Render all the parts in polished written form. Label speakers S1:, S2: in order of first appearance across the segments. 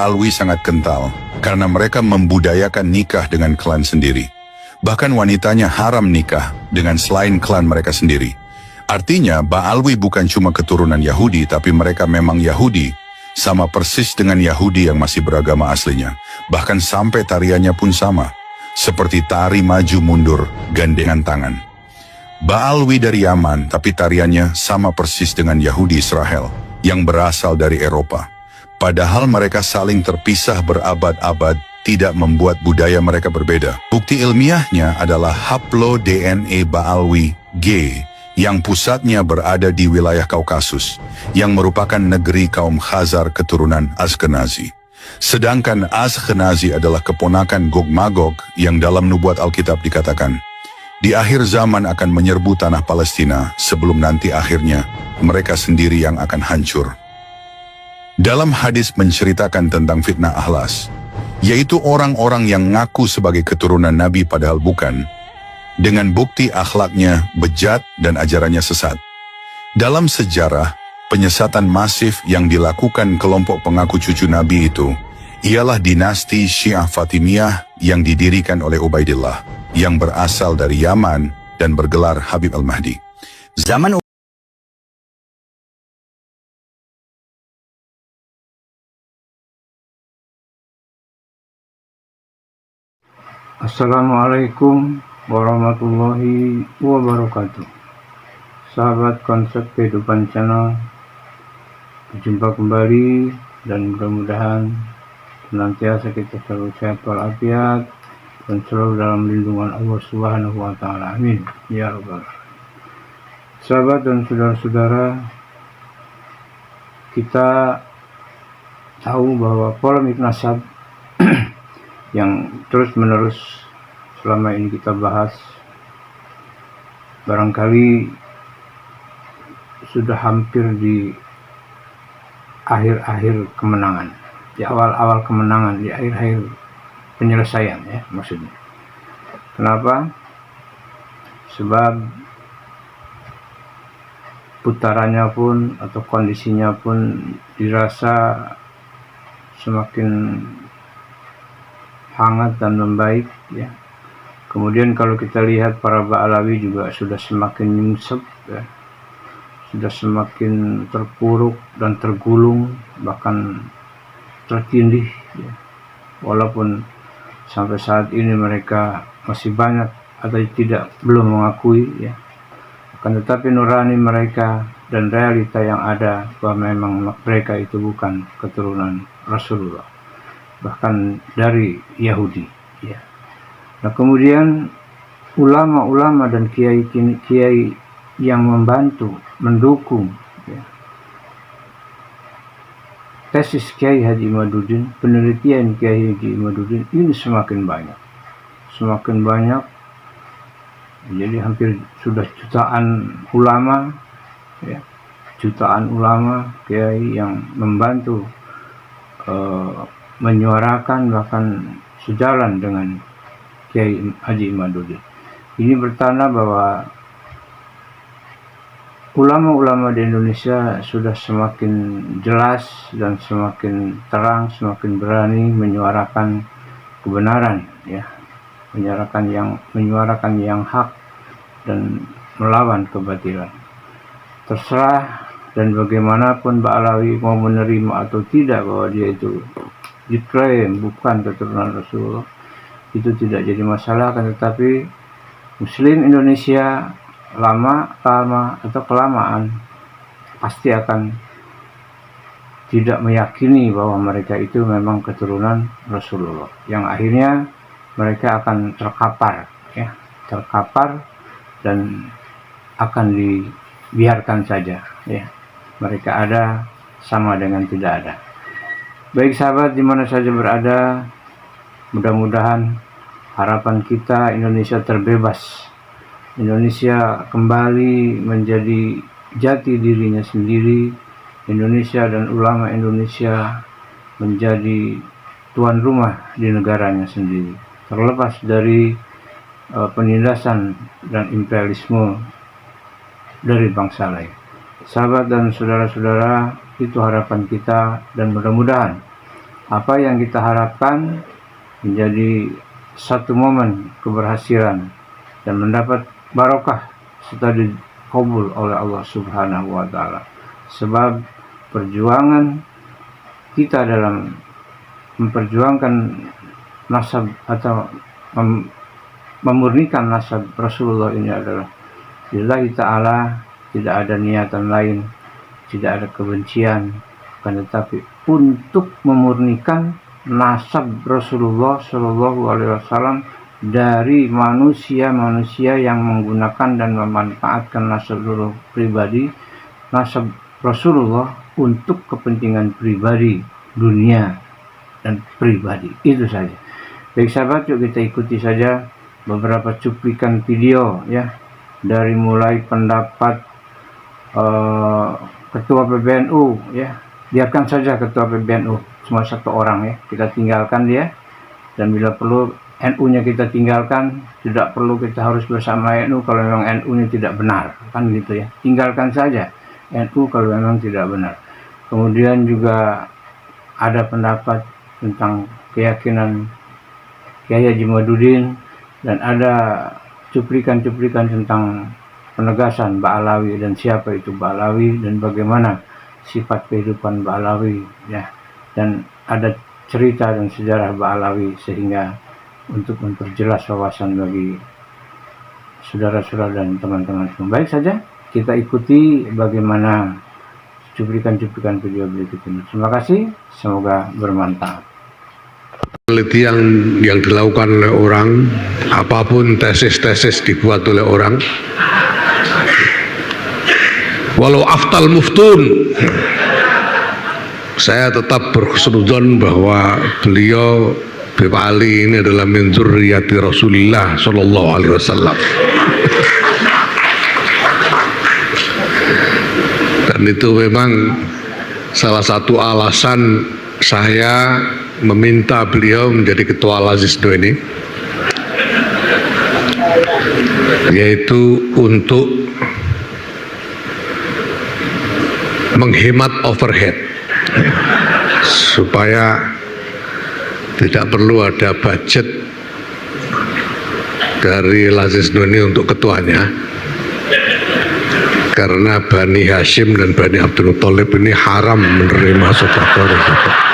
S1: Alwi sangat kental karena mereka membudayakan nikah dengan klan sendiri. Bahkan wanitanya haram nikah dengan selain klan mereka sendiri. Artinya Ba'alwi bukan cuma keturunan Yahudi, tapi mereka memang Yahudi, sama persis dengan Yahudi yang masih beragama aslinya. Bahkan sampai tariannya pun sama, seperti tari maju mundur gandengan tangan. Ba'alwi dari Yaman, tapi tariannya sama persis dengan Yahudi Israel yang berasal dari Eropa. Padahal mereka saling terpisah berabad-abad, tidak membuat budaya mereka berbeda. Bukti ilmiahnya adalah haplo DNA Ba'alwi G yang pusatnya berada di wilayah Kaukasus, yang merupakan negeri kaum Khazar keturunan Ashkenazi. Sedangkan Ashkenazi adalah keponakan Gog-Magog yang dalam nubuat Alkitab dikatakan, di akhir zaman akan menyerbu tanah Palestina sebelum nanti akhirnya mereka sendiri yang akan hancur. Dalam hadis menceritakan tentang fitnah Ahlas, yaitu orang-orang yang ngaku sebagai keturunan Nabi padahal bukan, dengan bukti akhlaknya bejat dan ajarannya sesat. Dalam sejarah, penyesatan masif yang dilakukan kelompok pengaku cucu Nabi itu, ialah dinasti Syiah Fatimiyah yang didirikan oleh Ubaidillah, yang berasal dari Yaman dan bergelar Habib al-Mahdi. Zaman
S2: Assalamualaikum warahmatullahi wabarakatuh. Sahabat Konsep Kehidupan Channel, berjumpa kembali dan mudah-mudahan senantiasa kita selalu sehat walafiat dan selalu dalam lindungan Allah Subhanahu wa taala. Amin ya rabbal alamin. Sahabat dan saudara-saudara, kita tahu bahwa polemik nasab yang terus-menerus selama ini kita bahas barangkali sudah hampir di akhir-akhir kemenangan, di awal-awal kemenangan, di akhir-akhir penyelesaian ya maksudnya. Kenapa? Sebab putarannya pun atau kondisinya pun dirasa semakin hangat dan membaik ya. Kemudian kalau kita lihat para Ba'alawi juga sudah semakin nyungsep ya, sudah semakin terpuruk dan tergulung, bahkan tertindih ya. Walaupun sampai saat ini mereka masih banyak atau belum mengakui ya, akan tetapi nurani mereka dan realita yang ada bahwa memang mereka itu bukan keturunan Rasulullah, bahkan dari Yahudi ya. Nah kemudian ulama-ulama dan kiai-kiai yang membantu, mendukung ya, tesis Kiai Haji Imaduddin, penelitian Kiai Haji Imaduddin ini semakin banyak. Jadi hampir sudah jutaan ulama ya, kiai yang membantu menyuarakan bahkan sejalan dengan Kiai Haji Imaduddin. Ini bertanda bahwa ulama-ulama di Indonesia sudah semakin jelas dan semakin terang, semakin berani menyuarakan kebenaran ya, menyuarakan yang hak dan melawan kebatilan. Terserah dan bagaimanapun Ba'alawi mau menerima atau tidak bahwa dia itu diklaim bukan keturunan Rasulullah, itu tidak jadi masalah. Kan tetapi Muslim Indonesia lama atau kelamaan pasti akan tidak meyakini bahwa mereka itu memang keturunan Rasulullah, yang akhirnya mereka akan terkapar dan akan dibiarkan saja ya, mereka ada sama dengan tidak ada. Baik sahabat di mana saja berada, mudah-mudahan harapan kita Indonesia terbebas, Indonesia kembali menjadi jati dirinya sendiri, Indonesia dan ulama Indonesia menjadi tuan rumah di negaranya sendiri, terlepas dari penindasan dan imperialisme dari bangsa lain. Sahabat dan saudara-saudara, itu harapan kita dan mudah-mudahan apa yang kita harapkan menjadi satu momen keberhasilan dan mendapat barokah serta dikabul oleh Allah Subhanahu wa taala. Sebab perjuangan kita dalam memperjuangkan nasab atau memurnikan nasab Rasulullah ini adalah lillahi ta'ala, tidak ada niatan lain, tidak ada kebencian, akan tetapi untuk memurnikan nasab Rasulullah Shallallahu Alaihi Wasallam dari manusia-manusia yang menggunakan dan memanfaatkan nasab pribadi, nasab Rasulullah untuk kepentingan pribadi, dunia dan pribadi. Itu saja. Baik sahabat, yuk kita ikuti saja beberapa cuplikan video ya, dari mulai pendapat Ketua PBNU ya. Biarkan saja Ketua PBNU cuma satu orang ya, kita tinggalkan dia, dan bila perlu NU-nya kita tinggalkan, tidak perlu kita harus bersama NU kalau memang NU-nya tidak benar, kan gitu ya. Tinggalkan saja NU kalau memang tidak benar. Kemudian juga ada pendapat tentang keyakinan Kiai Haji Madudin, dan ada cuplikan-cuplikan tentang penegasan Ba'alawi dan siapa itu Ba'alawi dan bagaimana sifat kehidupan Ba'alawi ya, dan ada cerita dan sejarah Ba'alawi sehingga untuk memperjelas wawasan bagi saudara-saudara dan teman-teman semua. Baik saja, kita ikuti bagaimana cuplikan-cuplikan video berikut ini. Terima kasih, semoga bermanfaat.
S3: Penelitian yang dilakukan oleh orang, apapun tesis-tesis dibuat oleh orang, walau aftal muftun, saya tetap berhusnudzon bahwa beliau Habib Ali ini adalah min dzurriyyati Rasulillah sallallahu alaihi wasallam. Dan itu memang salah satu alasan saya meminta beliau menjadi ketua Al-Azizno ini, yaitu untuk menghemat overhead supaya tidak perlu ada budget dari Al-Azizno ini untuk ketuanya, karena Bani Hashim dan Bani Abdul Muthalib ini haram menerima sedekah.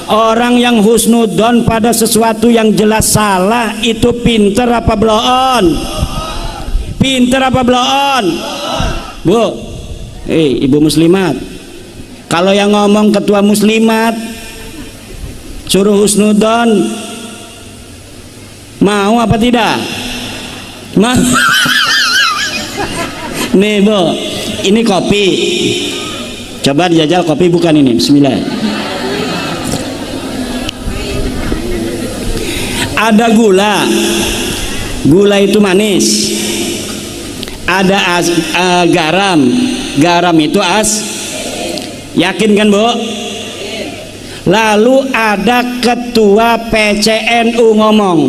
S4: Orang yang husnudon pada sesuatu yang jelas salah itu pinter apa bloon? Pinter apa bloon? Bu, ibu muslimat, kalau yang ngomong ketua muslimat suruh husnudon, mau apa tidak? Mau? Nih bu, ini kopi, coba dijajal kopi, bukan ini, bismillah. Ada gula, gula itu manis. Ada garam, garam itu yakin kan bu? Lalu ada ketua PCNU ngomong,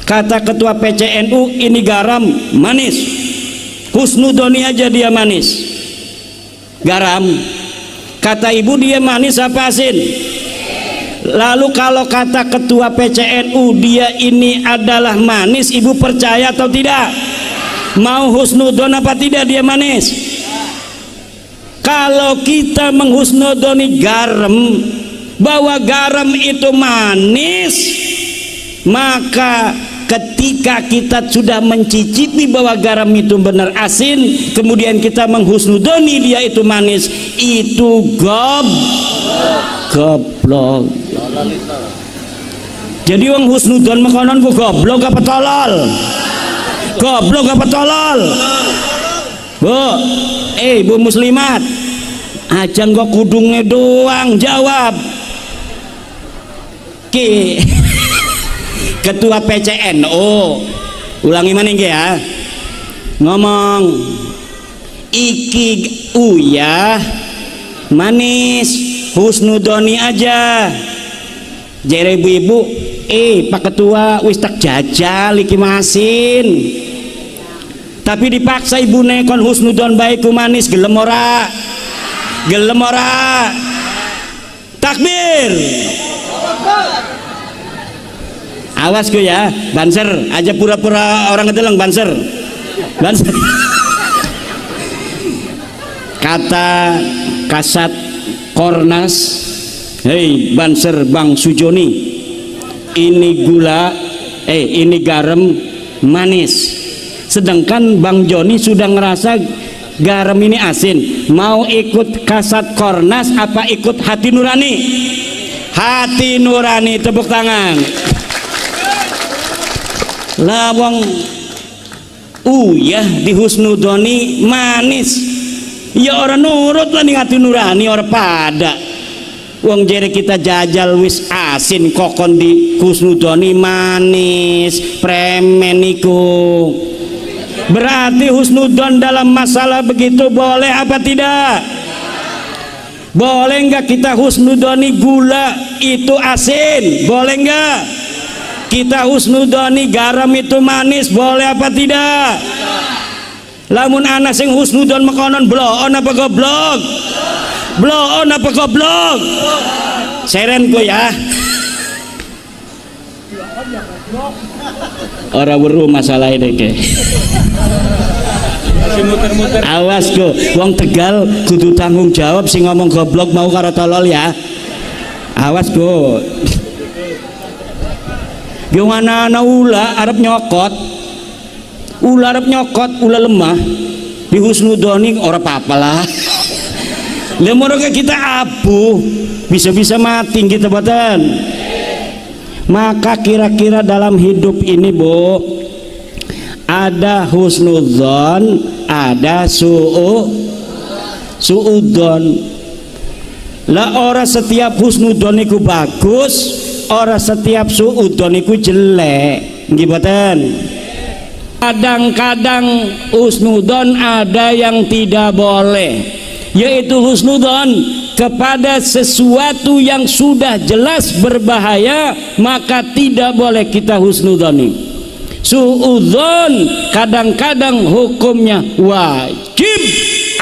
S4: kata ketua PCNU, ini garam manis, husnudoni aja dia manis. Garam, kata ibu dia manis apa asin? Lalu kalau kata ketua PCNU dia ini adalah manis, ibu percaya atau tidak? Mau husnudon apa tidak dia manis? Kalau kita menghusnudoni garam bahwa garam itu manis, maka ketika kita sudah mencicipi bahwa garam itu benar asin, kemudian kita menghusnudoni dia itu manis, itu goblok. Jadi wong husnudon makanan ku goblok apa tolol? Goblok apa tolol? Bu, bu muslimat, ajan kok kudungnya doang jawab. Ki ketua PCNU, ulangi mana ya? Ngomong iki uyah manis, husnudoni aja. Jere ibu-ibu, Pak Ketua wis tak jajal iki masin. Tapi dipaksa ibu nekon husnudon baikku manis, gelem ora? Gelem ora? Takbir. Awas ku ya, banser aja pura-pura orang ngedeleng banser. Banser. Kata Kasat Kornas, hei banser Bang Sujoni, ini gula, ini garam manis. Sedangkan Bang Joni sudah ngerasa garam ini asin. Mau ikut Kasat Kornas apa ikut hati nurani? Hati nurani, tepuk tangan. Lawang uyah di husnudoni manis. Ya orang nurut lah nih hati nurani orang pada. Wong jere kita jajal wis asin kokon di husnudoni manis premen iku. Berarti husnudon dalam masalah begitu boleh apa tidak? Boleh enggak kita husnudoni gula itu asin? Boleh enggak? Kita husnudoni garam itu manis, boleh apa tidak? Lamun anak sing husnudon mekonon bloon apa goblok? Bloon apa goblok? Seren ku ya. Ora weruh masalah ini ke. Awas ku, wong Tegal kudu tanggung jawab sing ngomong goblok mau karo tolol ya. Awas ku. Gimana ula arep nyokot, ula arep nyokot, ula lemah di husnudoni ora apa-apa lah. Lemur kita abu bisa-bisa mati kita boten. Maka kira-kira dalam hidup ini Bu, ada husnudzon, ada suudzon. Lah ora setiap husnudzon iku bagus, ora setiap suudzon iku jelek. Nggih boten? Kadang-kadang husnudzon ada yang tidak boleh, yaitu husnudzon kepada sesuatu yang sudah jelas berbahaya, maka tidak boleh kita husnudzoni. Suudzon kadang-kadang hukumnya wajib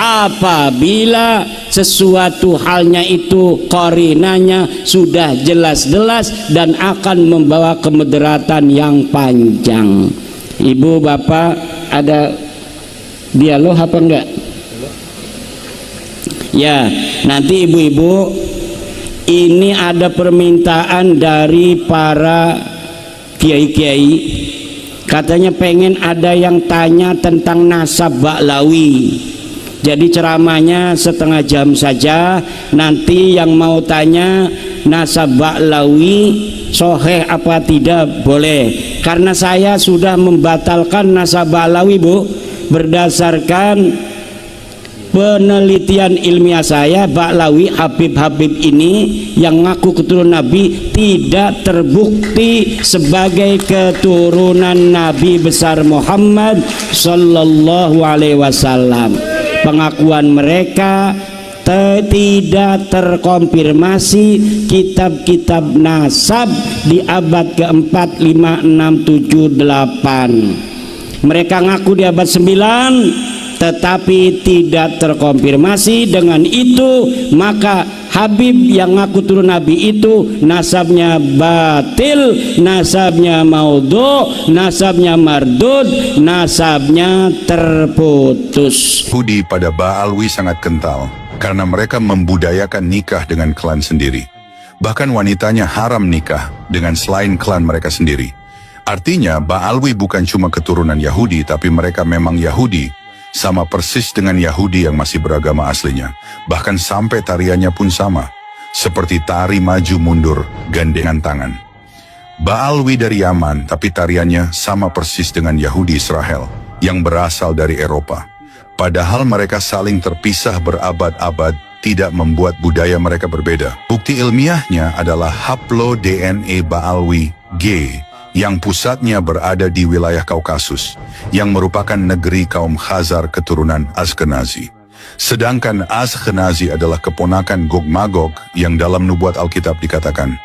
S4: apabila sesuatu halnya itu korinanya sudah jelas-jelas dan akan membawa kemudaratan yang panjang. Ibu bapak ada dialog apa enggak? Ya, nanti ibu-ibu ini ada permintaan dari para kiai-kiai, katanya pengen ada yang tanya tentang nasab Ba'lawi. Jadi ceramahnya setengah jam saja. Nanti yang mau tanya nasab Ba'lawi soheh apa tidak boleh, karena saya sudah membatalkan nasab Ba'lawi Bu, berdasarkan penelitian ilmiah saya. Ba'lawi Habib-Habib ini yang ngaku keturunan Nabi tidak terbukti sebagai keturunan Nabi besar Muhammad Sallallahu Alaihi Wasallam. Pengakuan mereka tidak terkonfirmasi. Kitab-kitab nasab di abad keempat, 5, 6, 7, 8. Mereka ngaku di abad 9 tetapi tidak terkonfirmasi. Dengan itu maka Habib yang ngaku turun Nabi itu nasabnya batil, nasabnya maudhu, nasabnya mardud, nasabnya terputus.
S1: Yahudi pada Ba'alwi sangat kental karena mereka membudayakan nikah dengan klan sendiri. Bahkan wanitanya haram nikah dengan selain klan mereka sendiri. Artinya Ba'alwi bukan cuma keturunan Yahudi, tapi mereka memang Yahudi, sama persis dengan Yahudi yang masih beragama aslinya. Bahkan sampai tariannya pun sama, seperti tari maju mundur gandengan tangan. Ba'alwi dari Yaman, tapi tariannya sama persis dengan Yahudi Israel yang berasal dari Eropa. Padahal mereka saling terpisah berabad-abad, tidak membuat budaya mereka berbeda. Bukti ilmiahnya adalah haplo DNA Ba'alwi G yang pusatnya berada di wilayah Kaukasus, yang merupakan negeri kaum Khazar keturunan Ashkenazi. Sedangkan Ashkenazi adalah keponakan Gog-Magog yang dalam nubuat Alkitab dikatakan,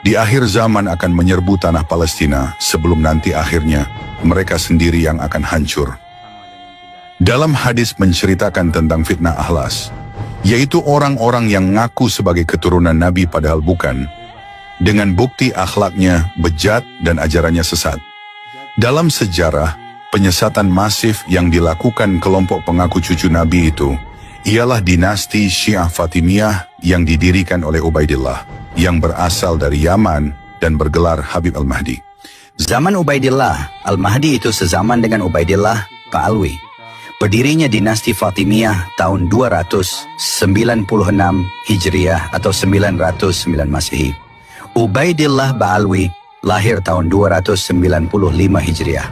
S1: di akhir zaman akan menyerbu tanah Palestina sebelum nanti akhirnya mereka sendiri yang akan hancur. Dalam hadis menceritakan tentang fitnah Ahlas, yaitu orang-orang yang ngaku sebagai keturunan Nabi padahal bukan, dengan bukti akhlaknya bejat dan ajarannya sesat. Dalam sejarah, penyesatan masif yang dilakukan kelompok pengaku cucu Nabi itu ialah dinasti Syiah Fatimiyah yang didirikan oleh Ubaidillah, yang berasal dari Yaman dan bergelar Habib Al-Mahdi.
S5: Zaman Ubaidillah Al-Mahdi itu sezaman dengan Ubaidillah Ba'alwi. Berdirinya dinasti Fatimiyah tahun 296 Hijriah atau 909 Masehi. Ubaidillah Ba'alwi lahir tahun 295 Hijriah.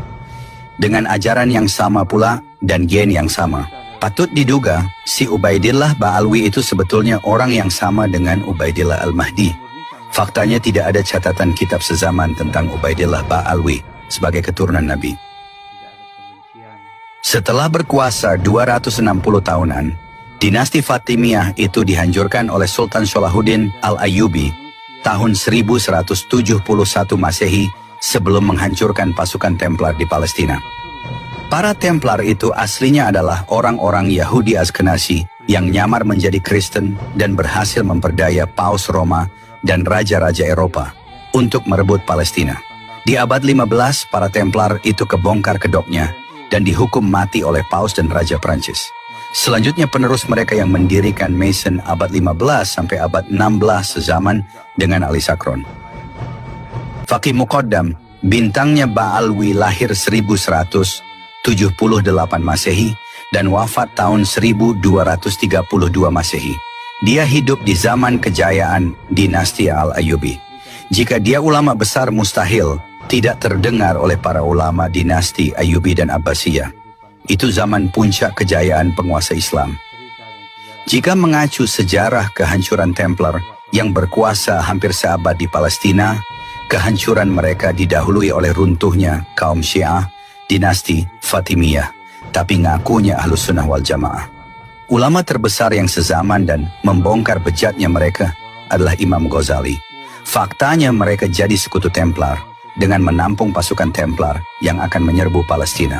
S5: Dengan ajaran yang sama pula dan gen yang sama. Patut diduga si Ubaidillah Ba'alwi itu sebetulnya orang yang sama dengan Ubaidillah Al-Mahdi. Faktanya tidak ada catatan kitab sezaman tentang Ubaidillah Ba'alwi sebagai keturunan Nabi. Setelah berkuasa 260 tahunan, dinasti Fatimiyah itu dihancurkan oleh Sultan Salahuddin Al-Ayyubi tahun 1171 Masehi sebelum menghancurkan pasukan Templar di Palestina. Para Templar itu aslinya adalah orang-orang Yahudi Askenazi yang nyamar menjadi Kristen dan berhasil memperdaya Paus Roma dan raja-raja Eropa untuk merebut Palestina. Di abad 15, para Templar itu kebongkar kedoknya dan dihukum mati oleh Paus dan Raja Prancis. Selanjutnya penerus mereka yang mendirikan Mason abad 15 sampai abad 16 sezaman dengan Ali Sakron. Faqih Muqaddam, bintangnya Ba'alwi lahir 1178 Masehi dan wafat tahun 1232 Masehi. Dia hidup di zaman kejayaan dinasti Al-Ayyubi. Jika dia ulama besar mustahil tidak terdengar oleh para ulama dinasti Ayyubi dan Abbasiyah. Itu zaman puncak kejayaan penguasa Islam. Jika mengacu sejarah kehancuran Templar yang berkuasa hampir seabad di Palestina, kehancuran mereka didahului oleh runtuhnya kaum Syiah, dinasti Fatimiyah, tapi ngakunya Ahlus Sunnah wal Jamaah. Ulama terbesar yang sezaman dan membongkar bejatnya mereka adalah Imam Ghazali. Faktanya mereka jadi sekutu Templar dengan menampung pasukan Templar yang akan menyerbu Palestina.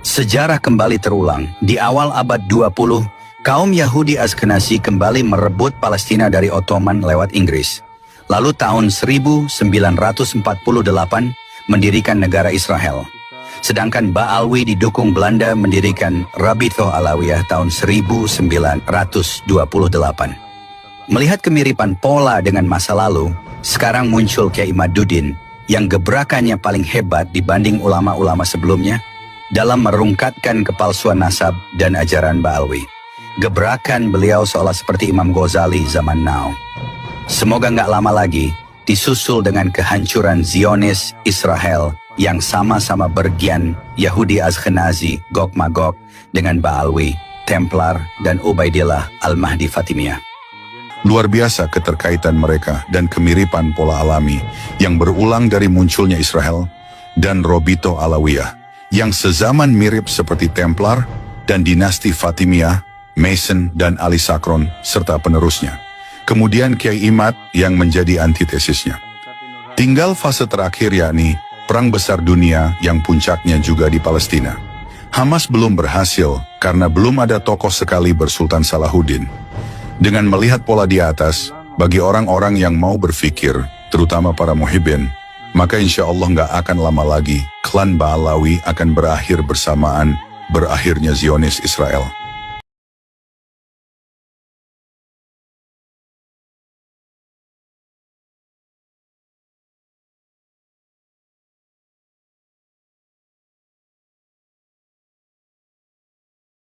S5: Sejarah kembali terulang. Di awal abad 20, kaum Yahudi Askenazi kembali merebut Palestina dari Ottoman lewat Inggris. Lalu tahun 1948 mendirikan negara Israel. Sedangkan Ba'alwi didukung Belanda mendirikan Rabithah Alawiyah tahun 1928. Melihat kemiripan pola dengan masa lalu, sekarang muncul Kiai Imaduddin yang gebrakannya paling hebat dibanding ulama-ulama sebelumnya dalam merungkatkan kepalsuan nasab dan ajaran Ba'alwi. Gebrakan beliau seolah seperti Imam Ghazali zaman now. Semoga nggak lama lagi disusul dengan kehancuran Zionis Israel yang sama-sama bergian Yahudi Ashkenazi Gog Magog dengan Ba'alwi, Templar, dan Ubaidillah Al-Mahdi Fatimiyah.
S1: Luar biasa keterkaitan mereka dan kemiripan pola alami yang berulang dari munculnya Israel dan Rabithah Alawiyah yang sezaman mirip seperti Templar dan dinasti Fatimiyah, Mason dan Ali Sakron serta penerusnya. Kemudian Kiai Imad yang menjadi antitesisnya. Tinggal fase terakhir yakni Perang Besar Dunia yang puncaknya juga di Palestina. Hamas belum berhasil karena belum ada tokoh sekali bersultan Salahuddin. Dengan melihat pola di atas, bagi orang-orang yang mau berpikir, terutama para muhibbin, maka insya Allah nggak akan lama lagi, klan Ba'alawi akan berakhir bersamaan berakhirnya Zionis Israel.